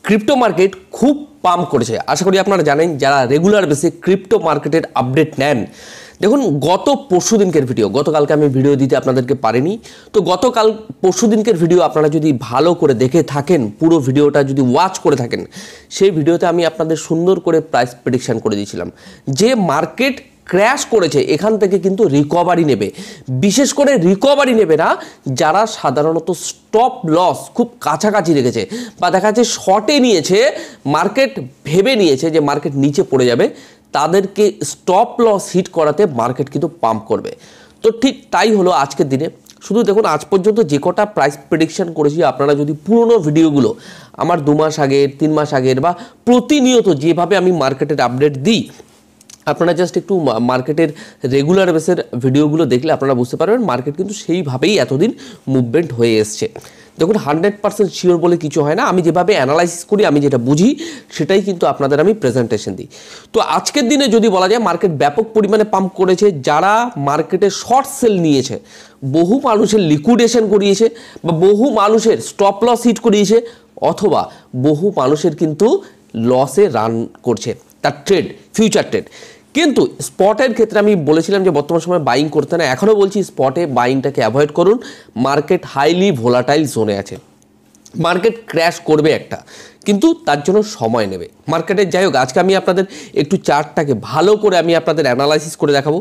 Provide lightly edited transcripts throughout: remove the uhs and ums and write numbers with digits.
Crypto market খুব pump করেছে। আশা করি আপনারা জানেন যারা রেগুলার বেসে ক্রিপ্টো মার্কেটের আপডেট নেন। দেখুন গত পরশু দিনকের ভিডিও, গতকালকে আমি ভিডিও দিতে আপনাদেরকে পারিনি, তো গতকাল পরশু দিনকের ভিডিও আপনারা যদি ভালো করে দেখে থাকেন, পুরো ভিডিওটা যদি ওয়াচ করে থাকেন, সেই ভিডিওতে আমি আপনাদের সুন্দর করে প্রাইস প্রেডিকশন করে দিয়েছিলাম যে মার্কেট ক্র্যাশ করেছে, এখান থেকে কিন্তু রিকভারি নেবে। বিশেষ করে রিকভারি নেবে না যারা সাধারণত স্টপ লস খুব কাছাকাছি রেখেছে বা দেখা যাচ্ছে শর্টে নিয়েছে, মার্কেট ভেবে নিয়েছে যে মার্কেট নিচে পড়ে যাবে, তাদেরকে স্টপ লস হিট করাতে মার্কেট কিন্তু পাম্প করবে। তো ঠিক তাই হলো আজকের দিনে। শুধু দেখুন আজ পর্যন্ত যে কটা প্রাইস প্রেডিকশন করেছি, আপনারা যদি পুরনো ভিডিওগুলো আমার 2 মাস আগের, 3 মাস আগের বা প্রতিনিয়ত যেভাবে আমি মার্কেটের আপডেট দিই, আপনারা জাস্ট একটু মার্কেটের রেগুলার বেসের ভিডিওগুলো দেখলে আপনারা বুঝতে পারবেন মার্কেট কিন্তু সেইভাবেই এতদিন মুভমেন্ট হয়ে এসছে। দেখুন 100% শিওর বলে কিছু হয় না, আমি যেভাবে অ্যানালাইসিস করি, আমি যেটা বুঝি সেটাই কিন্তু আপনাদের আমি প্রেজেন্টেশন দিই। তো আজকের দিনে যদি বলা যায় মার্কেট ব্যাপক পরিমাণে পাম্প করেছে, যারা মার্কেটে শর্ট সেল নিয়েছে, বহু মানুষের লিকুইডেশন করিয়েছে বা বহু মানুষের স্টপ লস হিট করিয়েছে, অথবা বহু মানুষের কিন্তু লসে রান করছে তার ট্রেড, ফিউচার ট্রেড। কিন্তু স্পটের ক্ষেত্রে আমি বলেছিলাম যে বর্তমান সময় বাইং করতে না, এখনও বলছি স্পটে বাইংটাকে অ্যাভয়েড করুন। মার্কেট হাইলি ভোলাটাইল জোনে আছে, মার্কেট ক্র্যাশ করবে একটা, কিন্তু তার জন্য সময় নেবে মার্কেটের। যাই হোক, আজকে আমি আপনাদের একটু চার্টটাকে ভালো করে আমি আপনাদের অ্যানালাইসিস করে দেখাবো,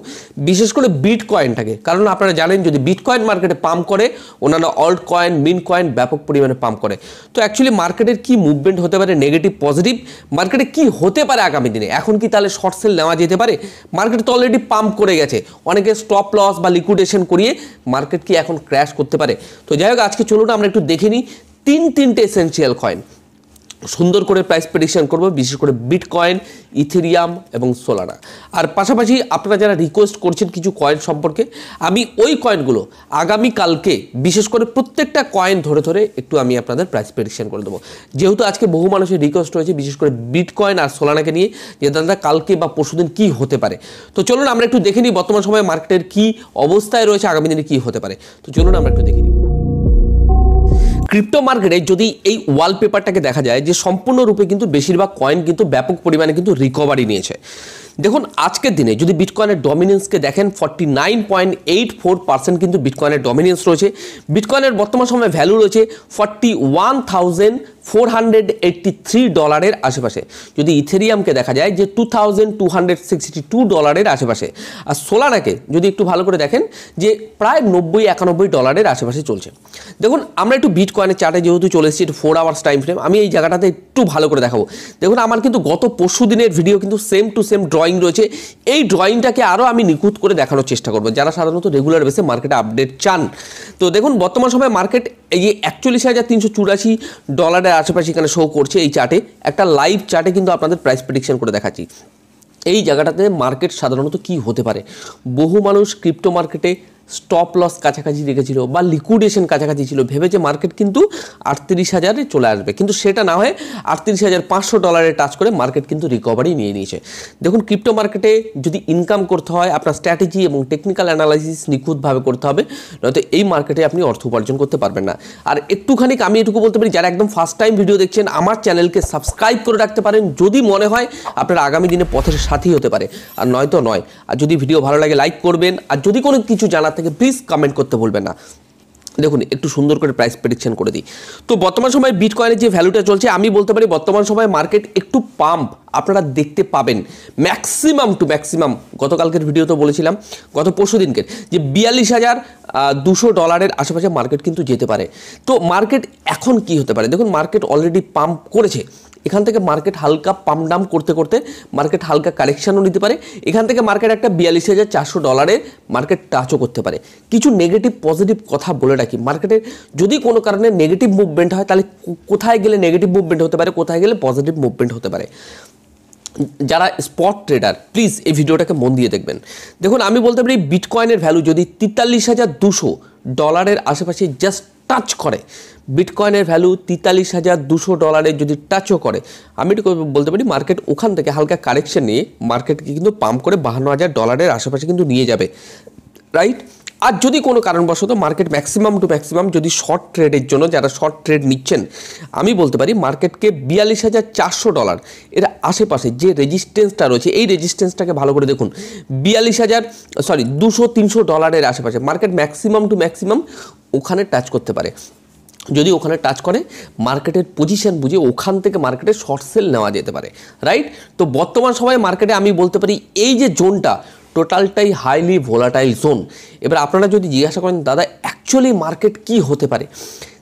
বিশেষ করে বিটকয়েনটাকে, কারণ আপনারা জানেন যদি বিটকয়েন মার্কেটে পাম্প করে, অন্যান্য অল্ট কয়েন, মিন কয়েন ব্যাপক পরিমাণে পাম্প করে। তো অ্যাকচুয়ালি মার্কেটের কি মুভমেন্ট হতে পারে, নেগেটিভ পজিটিভ, মার্কেটে কি হতে পারে আগামী দিনে, এখন কি তাহলে শর্ট সেল নেওয়া যেতে পারে? মার্কেট তো অলরেডি পাম্প করে গেছে, অনেকে স্টপ লস বা লিকুইডেশন করিয়ে মার্কেট কি এখন ক্র্যাশ করতে পারে? তো যাই হোক, আজকে চলুন আমরা একটু দেখে নিই তিনটে এসেনশিয়াল কয়েন, সুন্দর করে প্রাইস প্রেডিকশন করব, বিশেষ করে বিটকয়েন, ইথেরিয়াম এবং সোলানা। আর পাশাপাশি আপনারা যারা রিকোয়েস্ট করছেন কিছু কয়েন সম্পর্কে, আমি ওই কয়েনগুলো আগামীকালকে বিশেষ করে প্রত্যেকটা কয়েন ধরে ধরে একটু আমি আপনাদের প্রাইস প্রেডিকশন করে দেবো। যেহেতু আজকে বহু মানুষের রিকোয়েস্ট হয়েছে বিশেষ করে বিটকয়েন আর সোলানাকে নিয়ে, যে দাদা কালকে বা পরশুদিন কী হতে পারে। তো চলুন আমরা একটু দেখে নিই বর্তমান সময়ে মার্কেটের কী অবস্থায় রয়েছে, আগামী দিনে কী হতে পারে। তো চলুন আমরা একটু দেখে নিই। ক্রিপ্টো মার্কেটে যদি এই ওয়ালপেপারটাকে দেখা যায় যে সম্পূর্ণরূপে কিন্তু বেশিরভাগ কয়েন কিন্তু ব্যাপক পরিমাণে কিন্তু রিকভারি নিয়েছে। দেখুন আজকের দিনে যদি বিটকয়েনের ডমিনেন্সকে দেখেন, 49.84% কিন্তু বিটকয়েনের ডমিনেন্স রয়েছে। বিটকয়েনের বর্তমান সময়ে ভ্যালু রয়েছে $41,483 আশেপাশে। যদি ইথেরিয়ামকে দেখা যায় যে $2,262 আশেপাশে। আর সোলানাকে যদি একটু ভালো করে দেখেন যে প্রায় $90-91 আশেপাশে চলছে। দেখুন আমরা একটু বিটকয়েনের চার্টে যেহেতু চলে এসেছি, একটু 4 আওয়ার্স টাইম ফ্রেম, আমি এই জায়গাটাতে একটু ভালো করে দেখাবো। দেখুন আমার কিন্তু গত পরশু দিনের ভিডিও কিন্তু সেম টু সেম ড্রয়িং রয়েছে। এই ড্রয়িংটাকে আরও আমি নিখুঁত করে দেখানোর চেষ্টা করবো যারা সাধারণত রেগুলার বেসে মার্কেটে আপডেট চান। তো দেখুন বর্তমান সময়ে মার্কেট এই যে $41,384 আশেপাশে এখানে শো করছে এই চার্টে, একটা লাইভ চার্টে কিন্তু আপনাদের প্রাইস প্রেডিকশন করে দেখাচ্ছি। এই জায়গাটাতে মার্কেট সাধারণত কি হতে পারে, বহু মানুষ ক্রিপ্টো মার্কেটে স্টপ লস কাছাকাছি রেখেছিল বা লিকুইডেশন কাছাকাছি ছিল, ভেবেছে মার্কেট কিন্তু 38,000-এ চলে আসবে, কিন্তু সেটা না হয়ে $38,500 টাচ করে মার্কেট কিন্তু রিকভারি নিয়ে নিয়েছে। দেখুন ক্রিপ্টো মার্কেটে যদি ইনকাম করতে হয় আপনার স্ট্র্যাটেজি এবং টেকনিক্যাল অ্যানালাইসিস নিখুঁতভাবে করতে হবে, নয়তো এই মার্কেটে আপনি অর্থ উপার্জন করতে পারবেন না। আর একটুখানি আমি এটুকু বলতে পারি, যারা একদম ফার্স্ট টাইম ভিডিও দেখছেন আমার চ্যানেলকে সাবস্ক্রাইব করে রাখতে পারেন, যদি মনে হয় আপনার আগামী দিনে পথের সাথী হতে পারে, আর নয়তো নয়। আর যদি ভিডিও ভালো লাগে লাইক করবেন, আর যদি কোনো কিছু জানার থেকে প্লিজ কমেন্ট করতে ভুলবেন না। দেখুন একটু সুন্দর করে প্রাইস প্রেডিকশন করে দিই। তো বর্তমান সময়ে বিটকয়েনের যে ভ্যালুটা চলছে, আমি বলতে পারি বর্তমান সময়ে মার্কেট একটু পাম্প আপনারা দেখতে পাবেন, ম্যাক্সিমাম টু ম্যাক্সিমাম। গতকালকের ভিডিওতে বলেছিলাম, গত পরশু দিনকে, যে $42,200 আশেপাশে মার্কেট কিন্তু যেতে পারে। তো মার্কেট এখন কি হতে পারে, দেখুন মার্কেট অলরেডি পাম্প করেছে, এখান থেকে মার্কেট হালকা পাম্প ডাম করতে করতে মার্কেট হালকা কারেকশানও নিতে পারে, এখান থেকে মার্কেট একটা $42,400 মার্কেট টাচও করতে পারে। কিছু নেগেটিভ পজিটিভ কথা বলে রাখি, মার্কেটের যদি কোনো কারণে নেগেটিভ মুভমেন্ট হয় তাহলে কোথায় গেলে নেগেটিভ মুভমেন্ট হতে পারে, কোথায় গেলে পজিটিভ মুভমেন্ট হতে পারে। যারা স্পট ট্রেডার প্লিজ এই ভিডিওটাকে মন দিয়ে দেখবেন। দেখুন আমি বলতে পারি বিটকয়েনের ভ্যালু যদি $43,200 আশেপাশে জাস্ট টাচ করে, বিটকয়েনের ভ্যালু $43,200 যদি টাচও করে, আমি একটু বলতে পারি মার্কেট ওখান থেকে হালকা কারেকশন নিয়ে মার্কেটকে কিন্তু পাম্প করে $52,000 আশেপাশে কিন্তু নিয়ে যাবে, রাইট। আর যদি কোনো কারণবশত মার্কেট ম্যাক্সিমাম টু ম্যাক্সিমাম যদি শর্ট ট্রেডের জন্য যারা শর্ট ট্রেড নিচ্ছেন, আমি বলতে পারি মার্কেটকে $42,400 এর আশেপাশে যে রেজিস্ট্যান্সটা রয়েছে, এই রেজিস্ট্যান্সটাকে ভালো করে দেখুন। $200-300 আশেপাশে মার্কেট ম্যাক্সিমাম টু ম্যাক্সিমাম ওখানে টাচ করতে পারে। যদি ওখানে টাচ করে, মার্কেটের পজিশন বুঝে ওখান থেকে মার্কেটে শর্ট সেল নেওয়া যেতে পারে, রাইট? তো বর্তমান সময়ে মার্কেটে আমি বলতে পারি এই যে জোনটা টোটালটাই হাইলি ভোলাটাইল জোন। এবার আপনারা যদি জিজ্ঞাসা করেন দাদা অ্যাকচুয়ালি মার্কেট কি হতে পারে,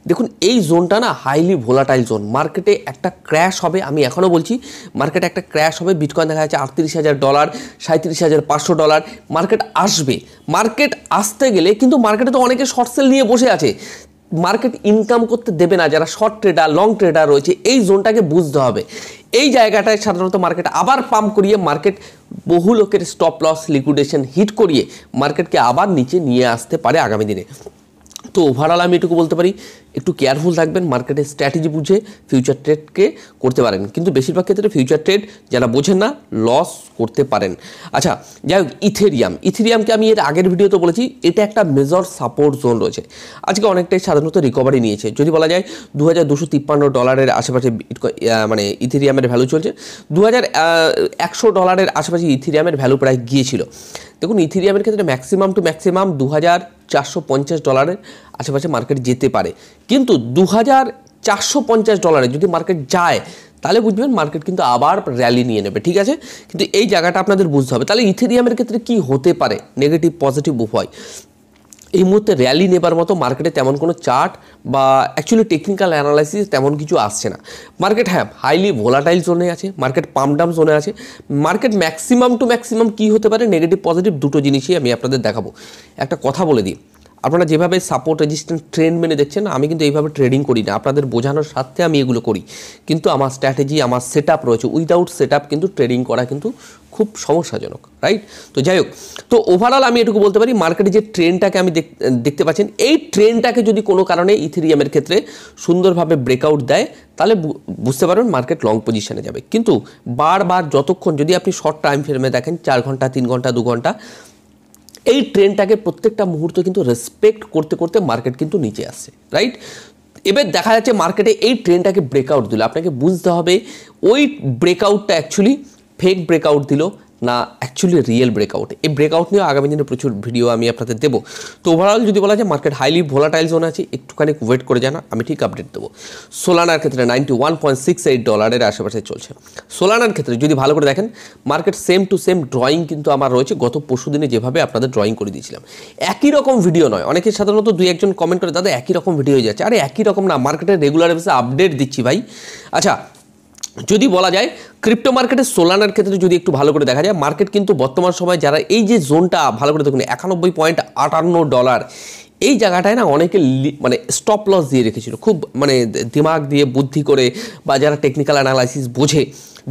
দেখুন এই জোনটা না হাইলি ভোলাটাইল জোন। মার্কেটে একটা ক্র্যাশ হবে, আমি এখনও বলছি মার্কেটে একটা ক্র্যাশ হবে। বিটকয়েন দেখা যাচ্ছে $38,000, $37,500 মার্কেট আসবে। মার্কেট আসতে গেলে কিন্তু মার্কেটে তো অনেকে শর্ট সেল নিয়ে বসে আছে, মার্কেট ইনকাম করতে দেবে না। যারা শর্ট ট্রেডার, লং ট্রেডার রয়েছে, এই জোনটাকে বুঝতে হবে। এই জায়গাটায় সাধারণত মার্কেট আবার পাম্প করিয়ে মার্কেট বহু লোকের স্টপ লস লিকুইডেশন হিট করিয়ে মার্কেটকে আবার নিচে নিয়ে আসতে পারে আগামী দিনে। তো ওভারঅল আমি এটুকু বলতে পারি একটু কেয়ারফুল থাকবেন, মার্কেটের স্ট্র্যাটেজি বুঝে ফিউচার ট্রেডকে করতে পারেন, কিন্তু বেশিরভাগ ক্ষেত্রে ফিউচার ট্রেড যারা বোঝেন না লস করতে পারেন। আচ্ছা যাই হোক, ইথেরিয়ামকে আমি এর আগের ভিডিওতে বলেছি এটা একটা মেজর সাপোর্ট জোন রয়েছে। আজকে অনেকটাই সাধারণত রিকভারি নিয়েছে। যদি বলা যায় $2,253 আশেপাশে মানে ইথেরিয়ামের ভ্যালু চলছে। $2,100 আশেপাশে ইথেরিয়ামের ভ্যালু প্রায় গিয়েছিল। দেখুন ইথেরিয়ামের ক্ষেত্রে ম্যাক্সিমাম টু ম্যাক্সিমাম $2,450 আশেপাশে মার্কেট যেতে পারে, কিন্তু $2,450 যদি মার্কেট যায় তাহলে বুঝবেন মার্কেট কিন্তু আবার র্যালি নিয়ে নেবে, ঠিক আছে? কিন্তু এই জায়গাটা আপনাদের বুঝতে হবে। তাহলে ইথেরিয়ামের ক্ষেত্রে কি হতে পারে, নেগেটিভ পজিটিভ উভয়। এই মুহূর্তে র্যালি নেবার মতো মার্কেটে তেমন কোনো চার্ট বা অ্যাকচুয়ালি টেকনিক্যাল অ্যানালাইসিস তেমন কিছু আসছে না। মার্কেট হ্যাঁ হাইলি ভোলাটাইল জোনে আছে, মার্কেট পাম্প ডাউন জোনে আছে। মার্কেট ম্যাক্সিমাম টু ম্যাক্সিমাম কী হতে পারে, নেগেটিভ পজিটিভ দুটো জিনিসই আমি আপনাদের দেখাবো। একটা কথা বলে দিই, আপনারা যেভাবে সাপোর্ট রেজিস্ট্যান্স ট্রেন্ড মেনে দেখছেন, আমি কিন্তু এইভাবে ট্রেডিং করি না, আপনাদের বোঝানোর স্বার্থে আমি এগুলো করি। কিন্তু আমার স্ট্র্যাটেজি, আমার সেট আপ রয়েছে, উইদাউট সেট আপ কিন্তু ট্রেডিং করা কিন্তু খুব সমস্যাজনক, রাইট? তো যাই হোক, তো ওভারঅল আমি এটুকু বলতে পারি মার্কেটে যে ট্রেন্ডটাকে আমি দেখতে পাচ্ছেন, এই ট্রেন্ডটাকে যদি কোনো কারণে ইথেরিয়ামের ক্ষেত্রে সুন্দরভাবে ব্রেকআউট দেয় তাহলে বুঝতে পারবেন মার্কেট লং পজিশনে যাবে। কিন্তু বারবার যতক্ষণ যদি আপনি শর্ট টাইম ফ্রেমে দেখেন 4 ঘন্টা, 3 ঘন্টা, 2 ঘন্টা, এই ট্রেন্ডটাকে প্রত্যেকটা মুহূর্তে কিন্তু রেসপেক্ট করতে করতে মার্কেট কিন্তু নিচে আসছে, রাইট? এবার দেখা যাচ্ছে মার্কেটে এই ট্রেন্ডটাকে ব্রেকআউট দিল, আপনাকে বুঝতে হবে ওই ব্রেকআউটটা অ্যাকচুয়ালি ফেক ব্রেকআউট দিল না অ্যাকচুয়ালি রিয়েল ব্রেকআউট। এই ব্রেকআউট নিয়েও আগামী দিনে প্রচুর ভিডিও আমি আপনাদের দেবো। তো ওভারঅল যদি বলা যায় মার্কেট হাইলি ভোলাটাইল জোন আছে, একটুখানি ওয়েট করে জানা, আমি ঠিক আপডেট দেবো। সোলানার ক্ষেত্রে $91.68 আশেপাশে চলছে। সোলানার ক্ষেত্রে যদি ভালো করে দেখেন market same to same drawing কিন্তু আমার রয়েছে গত পরশু দিনে যেভাবে আপনাদের ড্রয়িং করে দিয়েছিলাম। একই রকম ভিডিও নয়, অনেকে সাধারণত 2-1 কমেন্ট করে দাদা একই রকম ভিডিও হয়ে যাচ্ছে। আরে একই রকম না, মার্কেটের রেগুলার বেসে আপডেট দিচ্ছি ভাই। আচ্ছা যদি বলা যায় ক্রিপ্টো মার্কেটের সোলানার ক্ষেত্রে যদি একটু ভালো করে দেখা যায়, মার্কেট কিন্তু বর্তমান সময় যারা এই যে জোনটা ভালো করে দেখুন $91.58 এই জায়গাটায় না অনেকে মানে স্টপ লস দিয়ে রেখেছিল, খুব মানে দিমাগ দিয়ে বুদ্ধি করে বা যারা টেকনিক্যাল অ্যানালাইসিস বোঝে।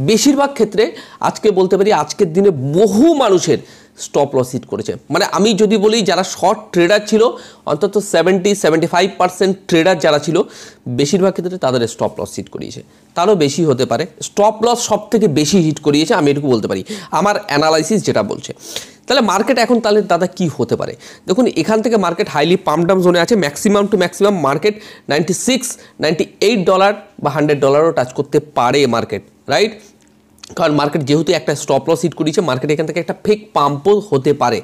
বেশিরভাগ ক্ষেত্রে আজকে বলতে পারি আজকের দিনে বহু মানুষের স্টপ লস হিট করেছে। মানে আমি যদি বলি যারা শর্ট ট্রেডার ছিল অন্তত 70-75% ট্রেডার যারা ছিল বেশিরভাগ ক্ষেত্রে তাদের স্টপ লস হিট করিয়েছে, তারও বেশি হতে পারে। স্টপ লস সব থেকে বেশি হিট করিয়েছে, আমি এটুকু বলতে পারি আমার অ্যানালাইসিস যেটা বলছে। তাহলে মার্কেট এখন তাহলে দাদা কি হতে পারে, দেখুন এখান থেকে মার্কেট হাইলি পাম্প ডাউন জোনে আছে। ম্যাক্সিমাম টু ম্যাক্সিমাম মার্কেট $96-98 বা $100ও টাচ করতে পারে মার্কেট, রাইট? কারণ মার্কেট যেহেতু একটা স্টপ লস হিট করেছে, মার্কেট এখান থেকে একটা ফেক পাম্পও হতে পারে।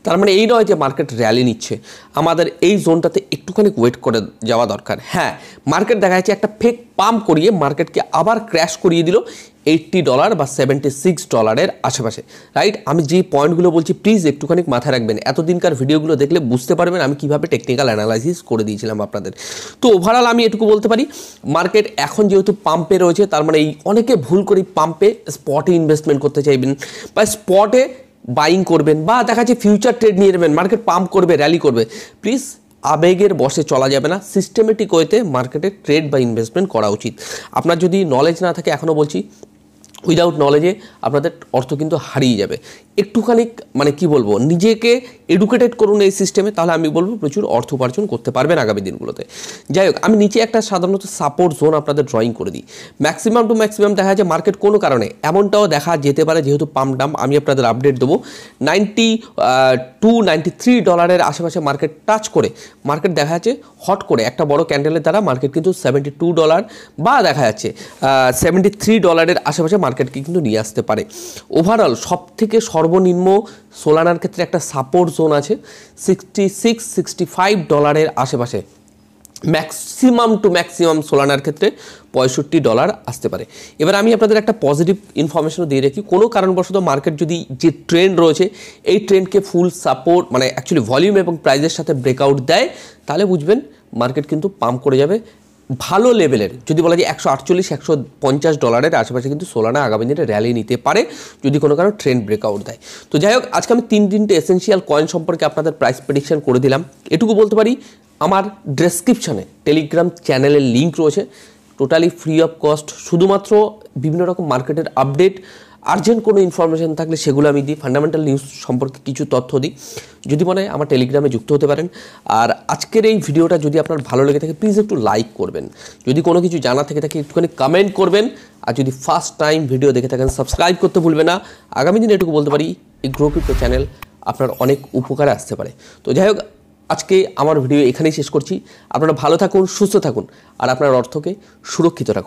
তার মানে এই নয় যে মার্কেট র্যালি নিচ্ছে, আমাদের এই জোনটাতে একটুখানি ওয়েট করে যাওয়া দরকার। হ্যাঁ মার্কেট দেখা যাচ্ছে একটা ফেক পাম্প করিয়ে মার্কেটকে আবার ক্র্যাশ করিয়ে দিল $80 বা $76 আশেপাশে, রাইট? আমি যে পয়েন্টগুলো বলছি প্লিজ একটুখানি মাথায় রাখবেন, এতদিনকার ভিডিওগুলো দেখলে বুঝতে পারবেন আমি কীভাবে টেকনিক্যাল অ্যানালাইসিস করে দিয়েছিলাম আপনাদের। তো ওভারঅল আমি এটুকু বলতে পারি মার্কেট এখন যেহেতু পাম্পে রয়েছে, তার মানে এই অনেকে ভুল করে পাম্পে স্পটে ইনভেস্টমেন্ট করতে চাইবেন বা স্পটে বাইং করবেন বা দেখা যাচ্ছে ফিউচার ট্রেড নিয়ে নেবেন, মার্কেট পাম্প করবে, র্যালি করবে, প্লিজ আবেগের বশে চলা যাবে না। সিস্টেমেটিক ওয়েতে মার্কেটে ট্রেড বা ইনভেস্টমেন্ট করা উচিত। আপনার যদি নলেজ না থাকে, এখনও বলছি উইদাউট নলেজে আপনাদের অর্থ কিন্তু হারিয়ে যাবে। একটুখানি মানে কি বলবো, নিজেকে এডুকেটেড করুন এই সিস্টেমে, তাহলে আমি বলবো প্রচুর অর্থ উপার্জন করতে পারবেন আগামী দিনগুলোতে। যাই হোক, আমি নিচে একটা সাধারণত সাপোর্ট জোন আপনাদের ড্রয়িং করে দিই। ম্যাক্সিমাম টু ম্যাক্সিমাম দেখা যায় মার্কেট কোনো কারণে এমনটাও দেখা যেতে পারে, যেহেতু পাম্প ডাম্প আমি আপনাদের আপডেট দেবো, $92-93 আশেপাশে মার্কেট টাচ করে মার্কেট দেখা যাচ্ছে হট করে একটা বড় ক্যান্ডেলের দ্বারা মার্কেট কিন্তু $72 বা দেখা যাচ্ছে $73 আশেপাশে মার্কেটকে কিন্তু নিয়ে আসতে পারে। ওভারঅল সব থেকে সর্বনিম্ন সোলানার ক্ষেত্রে একটা সাপোর্ট জোন আছে $66-65 আশেপাশে। ম্যাক্সিমাম টু ম্যাক্সিমাম সোলানার ক্ষেত্রে $65 আসতে পারে। এবার আমি আপনাদের একটা পজিটিভ ইনফরমেশনও দিয়ে রাখি, কোনো কারণবশত মার্কেট যদি যে ট্রেন্ড রয়েছে এই ট্রেন্ডকে ফুল সাপোর্ট মানে অ্যাকচুয়ালি ভলিউম এবং প্রাইসের সাথে ব্রেকআউট দেয়, তাহলে বুঝবেন মার্কেট কিন্তু পাম্প করে যাবে ভালো লেভেলের। যদি বলা যায় $148-150 আশেপাশে কিন্তু সোলানা আগামী দিনে র্যালি নিতে পারে যদি কোনো কারণে ট্রেন্ড ব্রেকআউট দেয়। তো যাই হোক, আজকে আমি তিনটে এসেনশিয়াল কয়েন সম্পর্কে আপনাদের প্রাইস প্রেডিকশন করে দিলাম। এটুকু বলতে পারি, আমার ডেসক্রিপশনে টেলিগ্রাম চ্যানেলের লিঙ্ক রয়েছে, টোটালি ফ্রি অফ কস্ট। শুধুমাত্র বিভিন্ন রকম মার্কেটের আপডেট, আর্জেন্ট কোনো ইনফরমেশন থাকলে সেগুলো আমি দিই, ফান্ডামেন্টাল নিউজ সম্পর্কে কিছু তথ্য দিই। যদি মনে হয় আমার টেলিগ্রামে যুক্ত হতে পারেন। আর আজকের এই ভিডিওটা যদি আপনার ভালো লেগে থাকে প্লিজ একটু লাইক করবেন, যদি কোনো কিছু জানা থেকে থাকে একটুখানি কমেন্ট করবেন, আর যদি ফার্স্ট টাইম ভিডিও দেখে থাকেন সাবস্ক্রাইব করতে ভুলবেন না। আগামী দিনে এটুকু বলতে পারি, এই গ্রো ক্রিপ্টো চ্যানেল আপনার অনেক উপকারে আসতে পারে। তো যাই হোক, আজকে আমার ভিডিও এখানেই শেষ করছি। আপনারা ভালো থাকুন, সুস্থ থাকুন, আর আপনার অর্থকে সুরক্ষিত রাখুন।